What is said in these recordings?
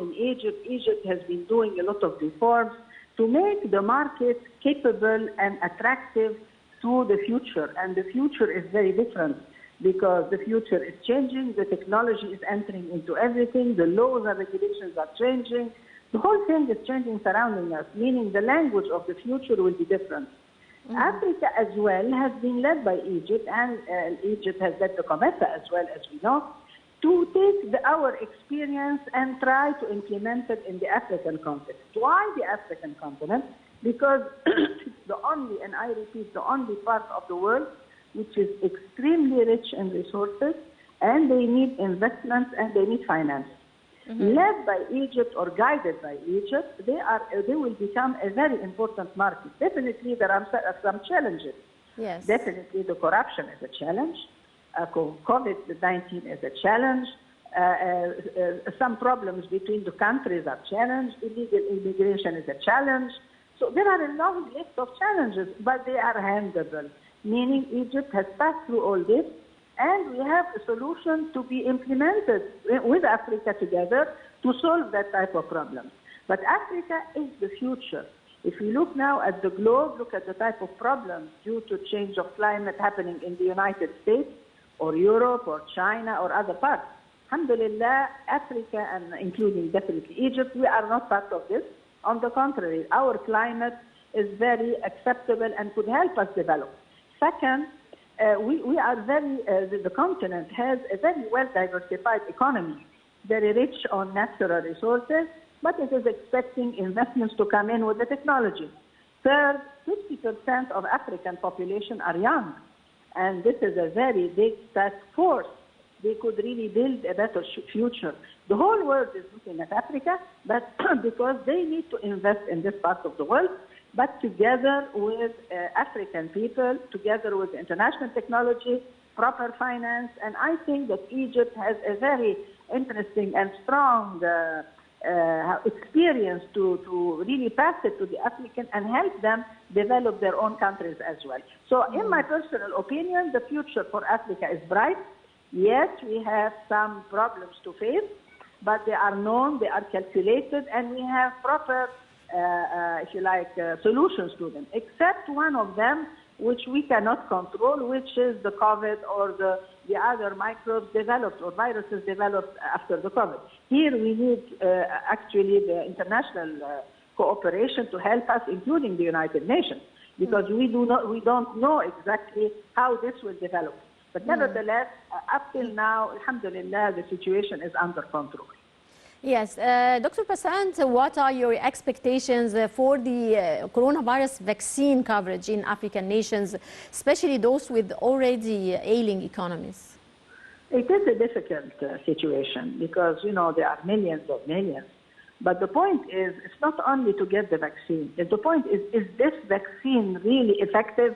in Egypt, Egypt has been doing a lot of reforms to make the market capable and attractive to the future. And the future is very different because the future is changing, the technology is entering into everything, the laws and regulations are changing, the whole thing is changing surrounding us, meaning the language of the future will be different. Africa as well has been led by Egypt, and Egypt has led the COMESA as well, as we know, to take our experience and try to implement it in the African continent. Why the African continent? Because it's the only, and I repeat, the only part of the world which is extremely rich in resources, and they need investments and they need finance. Led by Egypt or guided by Egypt, they will become a very important market. Definitely there are some challenges. Yes. Definitely the corruption is a challenge. COVID-19 is a challenge. Some problems between the countries are challenged. Illegal immigration is a challenge. So there are a long list of challenges, but they are handleable. Meaning Egypt has passed through all this, and we have a solution to be implemented with Africa together to solve that type of problem. But Africa is the future. If we look now at the globe, look at the type of problems due to change of climate happening in the United States or Europe or China or other parts. Alhamdulillah, Africa, and including definitely Egypt, we are not part of this. On the contrary, our climate is very acceptable and could help us develop. Second, we are the continent has a very well-diversified economy, very rich on natural resources, but it is expecting investments to come in with the technology. Third, 50% of African population are young, and this is a very big task force. They could really build a better future. The whole world is looking at Africa, but because they need to invest in this part of the world, but together with African people, together with international technology, proper finance, and I think that Egypt has a very interesting and strong experience to really pass it to the African and help them develop their own countries as well. So in my personal opinion, the future for Africa is bright. Yes, we have some problems to face, but they are known, they are calculated, and we have proper if you like, solutions to them, except one of them, which we cannot control, which is the COVID or the other microbes developed or viruses developed after the COVID. Here we need actually the international cooperation to help us, including the United Nations, because we don't know exactly how this will develop. But nevertheless, up till now, alhamdulillah, the situation is under control. Yes, Dr. Pacinthe, what are your expectations for the coronavirus vaccine coverage in African nations, especially those with already ailing economies? It is a difficult situation because, you know, there are millions of millions. But the point is, it's not only to get the vaccine. The point is this vaccine really effective?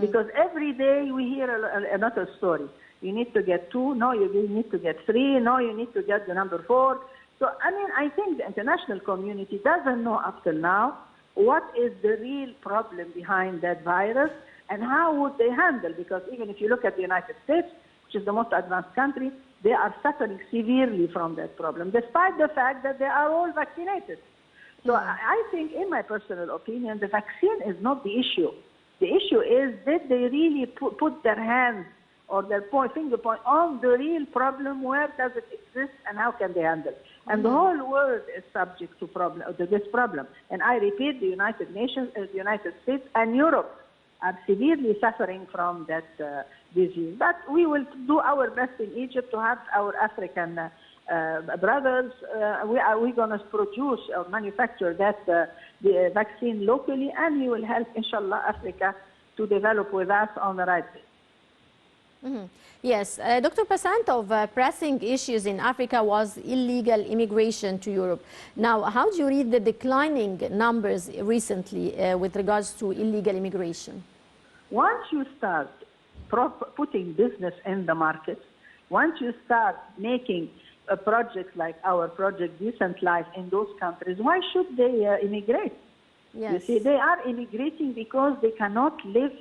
Because every day we hear another story. You need to get 2, no, you need to get 3, no, you need to get the number 4. So, I mean, I think the international community doesn't know up till now what is the real problem behind that virus and how would they handle, because even if you look at the United States, which is the most advanced country, they are suffering severely from that problem, despite the fact that they are all vaccinated. So I think, in my personal opinion, the vaccine is not the issue. The issue is, did they really put their hands or their finger point on the real problem? Where does it exist and how can they handle it? And the whole world is subject to this problem. And I repeat, the United Nations, the United States and Europe are severely suffering from that disease. But we will do our best in Egypt to have our African brothers. We're going to produce or manufacture that the vaccine locally, and we will help, inshallah, Africa to develop with us on the right way. Yes, Dr. Pacinthe, of pressing issues in Africa was illegal immigration to Europe. Now, how do you read the declining numbers recently with regards to illegal immigration? Once you start putting business in the market, once you start making projects like our project Decent Life in those countries, why should they immigrate? Yes. You see, they are immigrating because they cannot live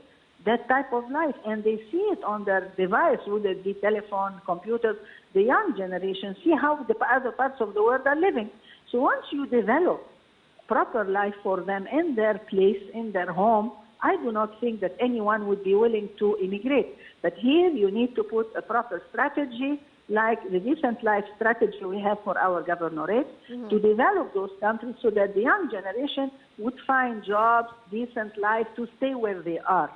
that type of life, and they see it on their device, whether it be telephone, computers. The young generation see how the other parts of the world are living. So once you develop proper life for them in their place, in their home, I do not think that anyone would be willing to immigrate. But here you need to put a proper strategy, like the decent life strategy we have for our governorate, to develop those countries so that the young generation would find jobs, decent life, to stay where they are.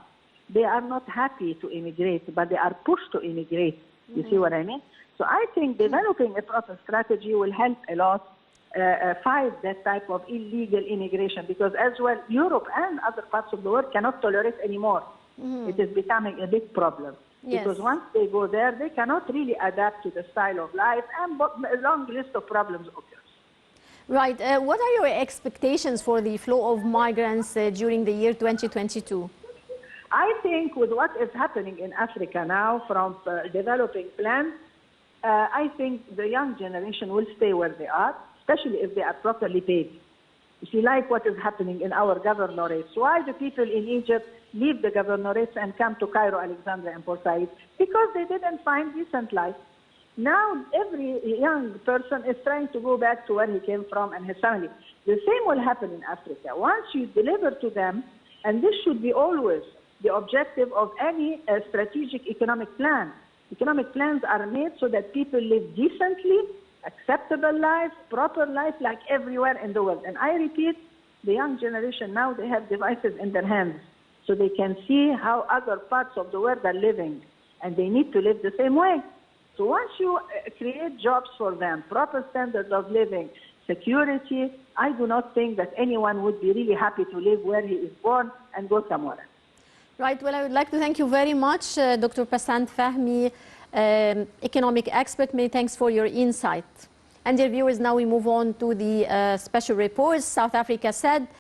They are not happy to immigrate, but they are pushed to immigrate. You see what I mean? So I think developing a proper strategy will help a lot fight that type of illegal immigration, because as well, Europe and other parts of the world cannot tolerate anymore. It is becoming a big problem. Yes. Because once they go there, they cannot really adapt to the style of life, and a long list of problems occurs. Right. What are your expectations for the flow of migrants during the year 2022? I think with what is happening in Africa now from developing plans, I think the young generation will stay where they are, especially if they are properly paid. If you like what is happening in our governorates, why do people in Egypt leave the governorates and come to Cairo, Alexandria, and Port Said? Because they didn't find decent life. Now every young person is trying to go back to where he came from and his family. The same will happen in Africa. Once you deliver to them, and this should be always the objective of any strategic economic plan. Economic plans are made so that people live decently, acceptable life, proper life, like everywhere in the world. And I repeat, the young generation now, they have devices in their hands, so they can see how other parts of the world are living, and they need to live the same way. So once you create jobs for them, proper standards of living, security, I do not think that anyone would be really happy to live where he is born and go somewhere. Right. Well, I would like to thank you very much, Dr. Pacinthe Fahmy, economic expert. Many thanks for your insight. And dear viewers, now we move on to the special reports. South Africa said